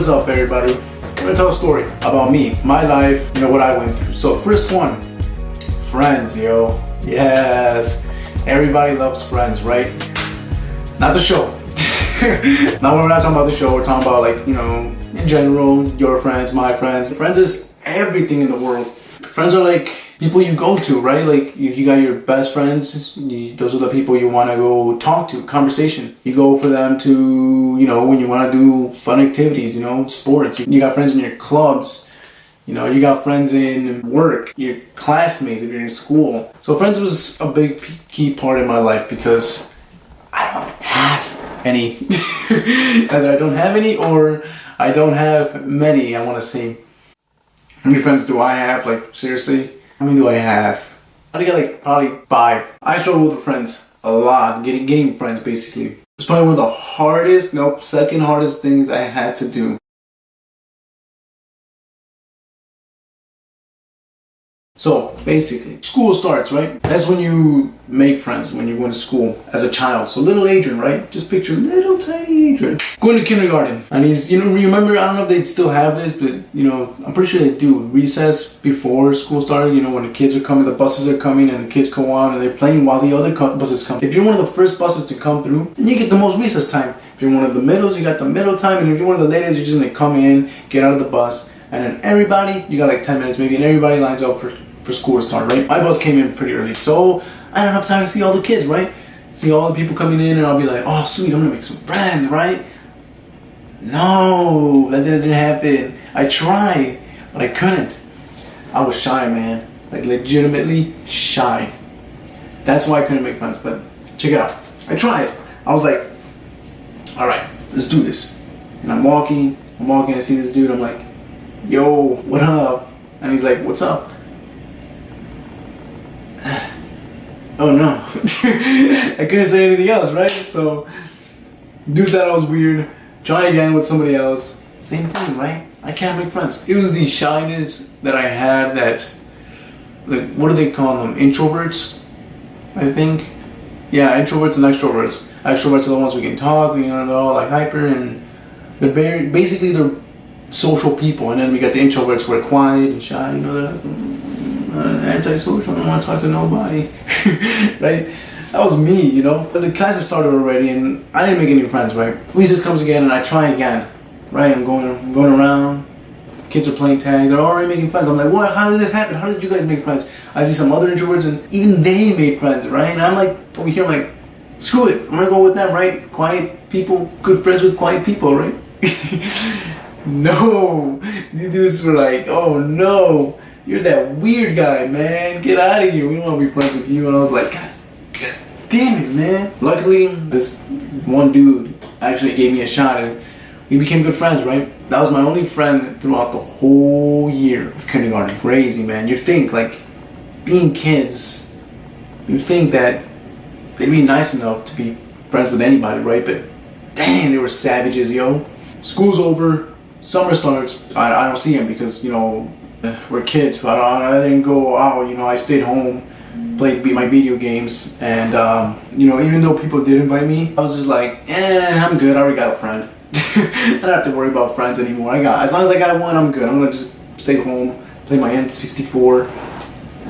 What is up, everybody? I'm gonna tell a story about me, my life, what I went through. So, first one, Friends, yo. Yes, everybody loves Friends, right? Not the show. Now we're not talking about the show, we're talking about in general, your friends, my friends. Friends is everything in the world. Friends are like people you go to, right? Like if you got your best friends, those are the people you want to go talk to, conversation. You go for them to, when you want to do fun activities, sports. You got friends in your clubs, you got friends in work, your classmates if you're in school. So friends was a big key part in my life because I don't have any. Either I don't have any or I don't have many, I want to say. How many friends do I have? Like, seriously? How many do I have? I got probably 5. I struggle with friends a lot. Getting friends, basically. It's probably one of the second hardest things I had to do. So, basically, school starts, right? That's when you make friends, when you go to school as a child. So, little Adrian, right? Just picture little tiny Adrian going to kindergarten. And he's, remember, I don't know if they still have this, but, I'm pretty sure they do. Recess before school started, when the kids are coming, the buses are coming, and the kids go on, and they're playing while the other buses come. If you're one of the first buses to come through, then you get the most recess time. If you're one of the middles, you got the middle time. And if you're one of the latest, you're just going to come in, get out of the bus. And then everybody, you got 10 minutes maybe, and everybody lines up for school to start, right? My bus came in pretty early, so I don't have time to see all the kids, right? See all the people coming in, and I'll be like, oh sweet, I'm gonna make some friends, right? No, that didn't happen. I tried, but I couldn't. I was shy, man. Like legitimately shy. That's why I couldn't make friends, but check it out. I tried. I was like, alright, let's do this. And I'm walking, I see this dude, I'm like, yo, what up? And he's like, what's up? Oh no. I couldn't say anything else, right? So, dude thought I was weird. Try again with somebody else. Same thing, right? I can't make friends. It was the shyness that I had that, what do they call them? Introverts, I think. Yeah, introverts and extroverts. Extroverts are the ones who can talk, they're all hyper, and they're social people. And then we got the introverts who are quiet and shy, they're antisocial, I don't want to talk to nobody. Right? That was me, But the classes started already and I didn't make any friends, right? Recess comes again and I try again. Right? I'm going around, kids are playing tag, they're already making friends. I'm like, what? How did this happen? How did you guys make friends? I see some other introverts and even they made friends, right? And I'm over here, I'm like, screw it, I'm gonna go with them, right? Quiet people, good friends with quiet people, right? No, these dudes were like, oh no, you're that weird guy, man. Get out of here. We don't want to be friends with you. And I was like, God damn it, man. Luckily, this one dude actually gave me a shot and we became good friends, right? That was my only friend throughout the whole year of kindergarten. Crazy, man. You'd think, being kids, you'd think that they'd be nice enough to be friends with anybody, right? But dang, they were savages, yo. School's over. Summer starts. I don't see him because, we're kids. I didn't go out, I stayed home, played my video games, and, even though people did invite me, I was just like, I'm good, I already got a friend. I don't have to worry about friends anymore. As long as I got one, I'm good. I'm gonna just stay home, play my N64,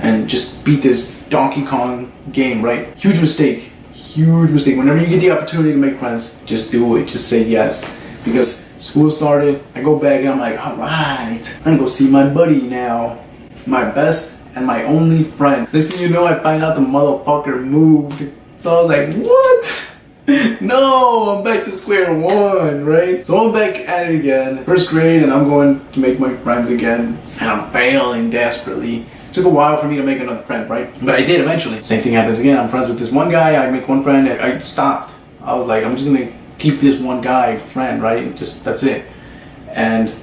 and just beat this Donkey Kong game, right? Huge mistake. Whenever you get the opportunity to make friends, just do it, just say yes. Because school started, I go back and I'm like, alright, I'm gonna go see my buddy now. My best and my only friend. Next thing you know, I find out the motherfucker moved. So I was like, what? No, I'm back to square one, right? So I'm back at it again. First grade, and I'm going to make my friends again. And I'm failing desperately. It took a while for me to make another friend, right? But I did eventually. Same thing happens again. I'm friends with this one guy, I make one friend, and I stopped. I was like, I'm just gonna keep this one guy friend, right? Just that's it. And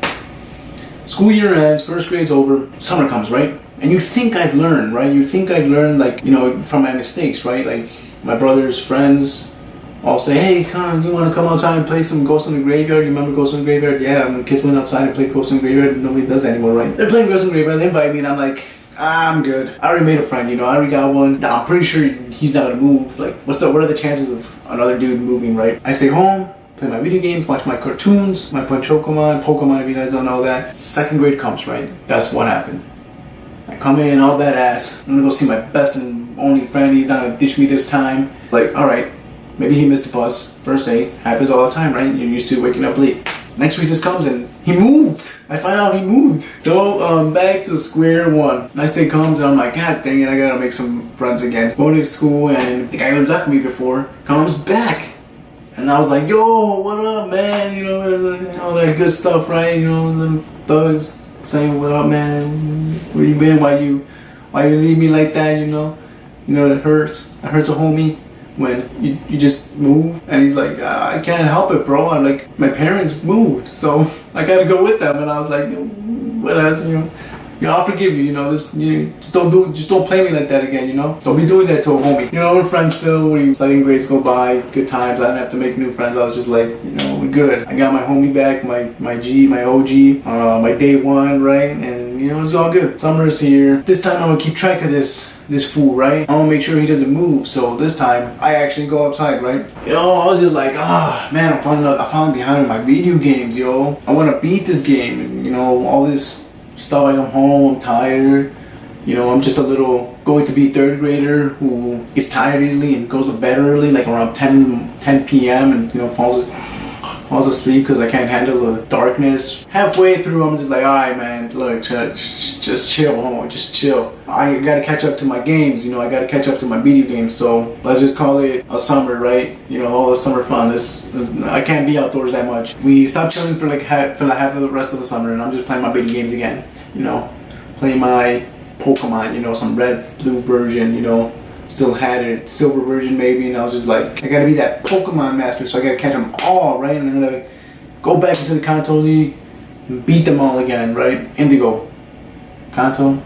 school year ends, first grade's over, summer comes, right? And you think I've learned, right? You think I've learned from my mistakes, right? Like my brother's friends all say, hey, you want to come outside and play some Ghosts in the Graveyard? You remember Ghosts in the Graveyard? Yeah, when kids went outside and played Ghosts in the Graveyard, nobody does anymore, right? They're playing Ghosts in the Graveyard, they invite me and I'm like, I'm good. I already made a friend, I already got one. I'm pretty sure he's not gonna move. What are the chances of another dude moving, right? I stay home, play my video games, watch my cartoons, my Pokemon if you guys don't know that. Second grade comes, right? Guess what happened? I come in all that ass. I'm gonna go see my best and only friend. He's not gonna ditch me this time. Like, alright, maybe he missed the bus. First day, happens all the time, right? You're used to waking up late. Next recess comes and he moved. I find out he moved. So back to square one. Next day comes and I'm like, God dang it, I gotta make some friends again. Going to school and the guy who left me before comes back. And I was like, yo, what up, man? You know, all that good stuff, right? You know, little thugs saying, what up, man? Where you been? Why you leave me like that? You know, it hurts. It hurts a homie when you just move. And he's like, I can't help it, bro. I'm like, my parents moved, so I gotta go with them. And I was like, what else? I'll forgive you. Just don't play me like that again. Don't be doing that to a homie. We're friends still. When studying grades go by, good times. I didn't have to make new friends. I was just like, we're good. I got my homie back, my G, my OG, my day one, right? And it's all good. Summer's here. This time I'm gonna keep track of this fool, right? I'm gonna make sure he doesn't move. So this time I actually go outside, right? I was just like, man, I'm falling behind in my video games, yo. I wanna beat this game, and all this stuff. Like, I'm home, I'm tired. I'm just a little going to be third grader who gets tired easily and goes to bed early, like around 10 p.m. and falls asleep because I can't handle the darkness. Halfway through, I'm just like, alright, man, look, just chill, homie, just chill. I gotta catch up to my games, I gotta catch up to my video games. So let's just call it a summer, right? All the summer fun. I can't be outdoors that much. We stopped chilling for like half of the rest of the summer, and I'm just playing my video games again. Playing my Pokemon, some red, blue version, still had it, silver version maybe, and I was just like, I gotta be that Pokemon master, so I gotta catch them all, right? And I'm gonna go back into the Kanto League and beat them all again, right? Indigo, Kanto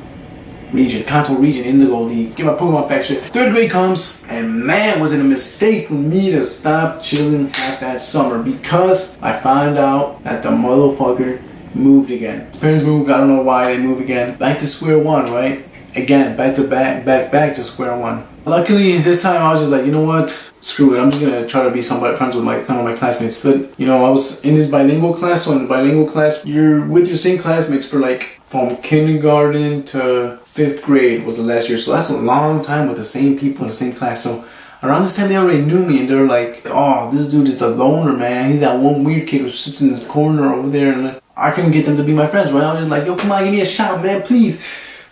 Region, Indigo League. Get my Pokemon facts straight. Third grade comes, and man, was it a mistake for me to stop chilling half that summer because I found out that the motherfucker moved again. His parents moved, I don't know why they moved again. Back to square one, right? Again, back to square one. Luckily, this time I was just like, you know what? Screw it. I'm just gonna try to be friends with some of my classmates. But I was in this bilingual class. So in the bilingual class, you're with your same classmates for like from kindergarten to 5th grade was the last year. So that's a long time with the same people in the same class. So around this time, they already knew me, and they're like, oh, this dude is the loner, man. He's that one weird kid who sits in the corner over there. And I couldn't get them to be my friends, right? I was just like, yo, come on, give me a shot, man, please.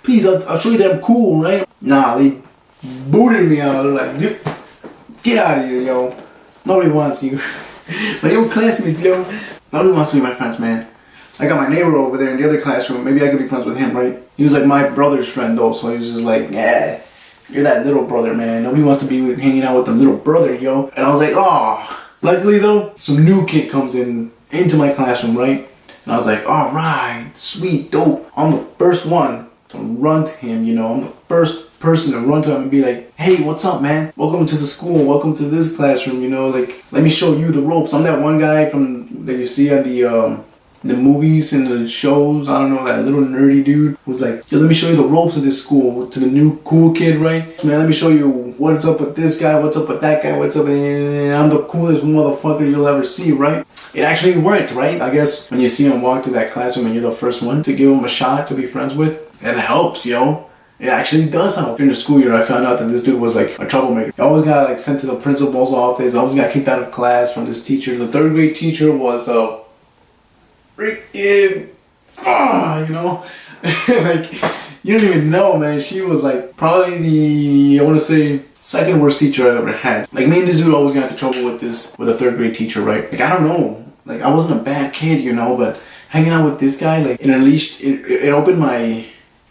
Please, I'll show you that I'm cool, right? Nah, they booted me out. They're like, get out of here, yo. Nobody wants you. My old classmates, yo. Nobody wants to be my friends, man. I got my neighbor over there in the other classroom. Maybe I could be friends with him, right? He was like my brother's friend, though, so he was just like, yeah, you're that little brother, man. Nobody wants to be hanging out with the little brother, yo. And I was like, oh. Luckily, though, some new kid comes into my classroom, right? And I was like, all right, sweet, dope. I'm the first one to run to him, I'm the first person to run to him and be like, hey, what's up, man? Welcome to the school. Welcome to this classroom, like, let me show you the ropes. I'm that one guy that you see on the movies and the shows. I don't know, that little nerdy dude who's like, yo, let me show you the ropes of this school. To the new cool kid, right? Man, let me show you what's up with this guy, what's up with that guy, what's up, and I'm the coolest motherfucker you'll ever see, right? It actually worked, right? I guess when you see him walk to that classroom and you're the first one to give him a shot to be friends with, it helps, yo. It actually does help. During the school year, I found out that this dude was like a troublemaker. I always got like sent to the principal's office. I always got kicked out of class from this teacher. The third grade teacher was freaking, like, you don't even know, man. She was like probably I want to say, second worst teacher I've ever had. Like, me and this dude always got into trouble with a third grade teacher, right? Like, I don't know. Like, I wasn't a bad kid, but hanging out with this guy, like, it unleashed, it opened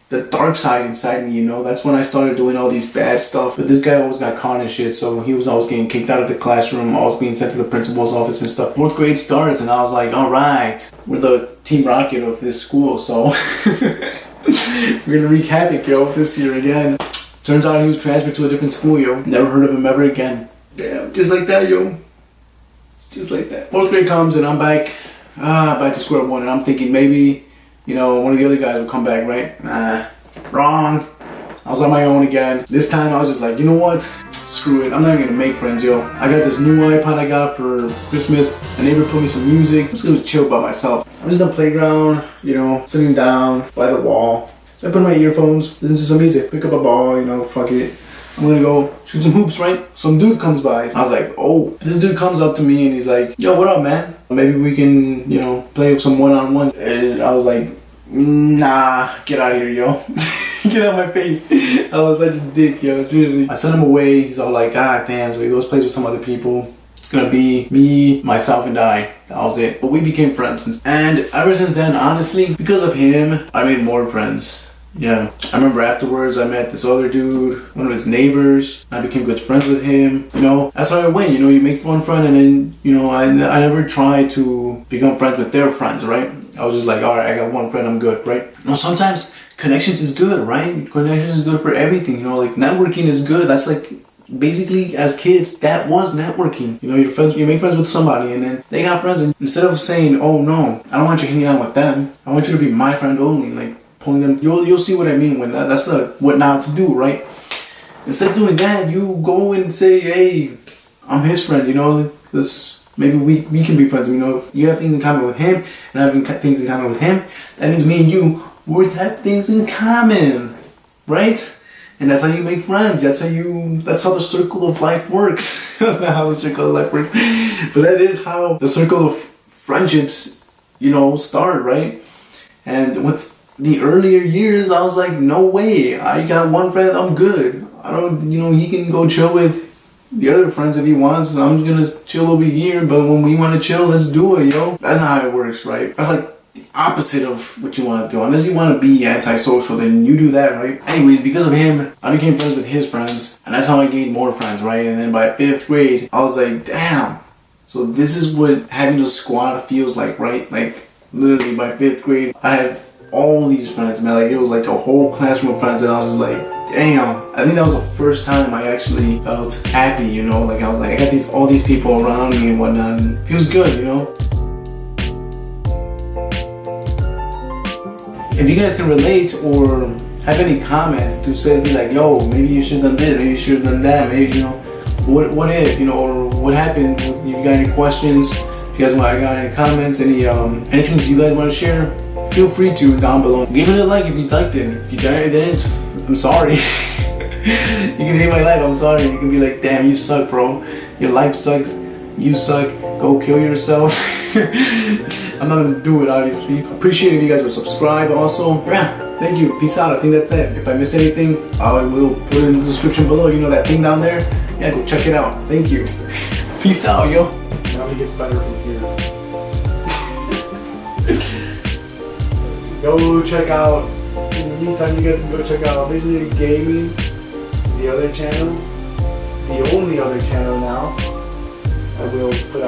the dark side inside me, That's when I started doing all these bad stuff. But this guy always got caught and shit, so he was always getting kicked out of the classroom, always being sent to the principal's office and stuff. 4th grade starts, and I was like, all right, we're the Team Rocket of this school, so we're gonna wreak havoc, yo, this year again. Turns out he was transferred to a different school, yo. Never heard of him ever again. Damn, just like that, yo. Just like that. 4th grade comes, and I'm back to square one, and I'm thinking maybe, one of the other guys will come back, right? Nah, wrong. I was on my own again. This time I was just like, you know what? Screw it. I'm not even gonna make friends, yo. I got this new iPod I got for Christmas. A neighbor put me some music. I'm just gonna chill by myself. I'm just on the playground, you know, sitting down by the wall. So I put in my earphones, listen to some music, pick up a ball, you know, fuck it. I'm gonna go shoot some hoops, right? Some dude comes by. I was like, oh. This dude comes up to me and he's like, yo, what up, man? Maybe we can, you know, play with some one-on-one. And I was like, nah, get out of here, yo. Get out of my face. I was such a dick, yo. Seriously. I sent him away. He's all like, God damn. So he goes plays with some other people. It's gonna be me, myself, and I. That was it. But we became friends. And ever since then, honestly, because of him, I made more friends. Yeah. I remember afterwards I met this other dude, one of his neighbors. I became good friends with him. You know, that's how it went. You know, you make one friend and then, you know, I never tried to become friends with their friends, right? I was just like, alright, I got one friend, I'm good, right? You know, sometimes connections is good, right? Connections is good for everything, you know, like networking is good. That's like, basically as kids, that was networking. You know, your friends, you make friends with somebody and then they got friends and instead of saying, oh no, I don't want you hanging out with them, I want you to be my friend only, like pulling them, you'll see what I mean when that's what not to do, right? Instead of doing that, you go and say, hey, I'm his friend, you know, this maybe we can be friends. You know, if you have things in common with him and I have things in common with him, that means me and you would have things in common, right? And that's how you make friends. That's how the circle of life works. That's not how the circle of life works, but that is how the circle of friendships, you know, start, right? And with the earlier years, I was like, no way. I got one friend, I'm good. I don't, you know, he can go chill with the other friends if he wants. I'm gonna chill over here, but when we want to chill, let's do it, yo. That's not how it works, right? That's like the opposite of what you want to do. Unless you want to be antisocial, then you do that, right? Anyways, because of him, I became friends with his friends, and that's how I gained more friends, right? And then by 5th grade, I was like, damn. So this is what having a squad feels like, right? Like literally by 5th grade, I had all these friends, man. Like it was like a whole classroom of friends, and I was just like, damn. I think that was the first time I actually felt happy, you know, like I was like, I got all these people around me and whatnot, and it feels good, you know. If you guys can relate or have any comments to say, be like, yo, maybe you should have done this, maybe you should have done that, maybe, you know, what if, you know, or what happened, if you got any questions, if you guys got any comments, anything you guys want to share, feel free to down below. Give it a like if you liked it. If you didn't, I'm sorry. You can hate my life, I'm sorry. You can be like, damn, you suck, bro. Your life sucks. You suck. Go kill yourself. I'm not gonna do it, obviously. Appreciate if you guys would subscribe also. Yeah, thank you. Peace out. I think that's it. If I missed anything, I will put it in the description below. You know that thing down there? Yeah, go check it out. Thank you. Peace out, yo. Now it gets better from here. Go check out, in the meantime you guys can go check out Legendary Gaming, the other channel, the only other channel now. I will put out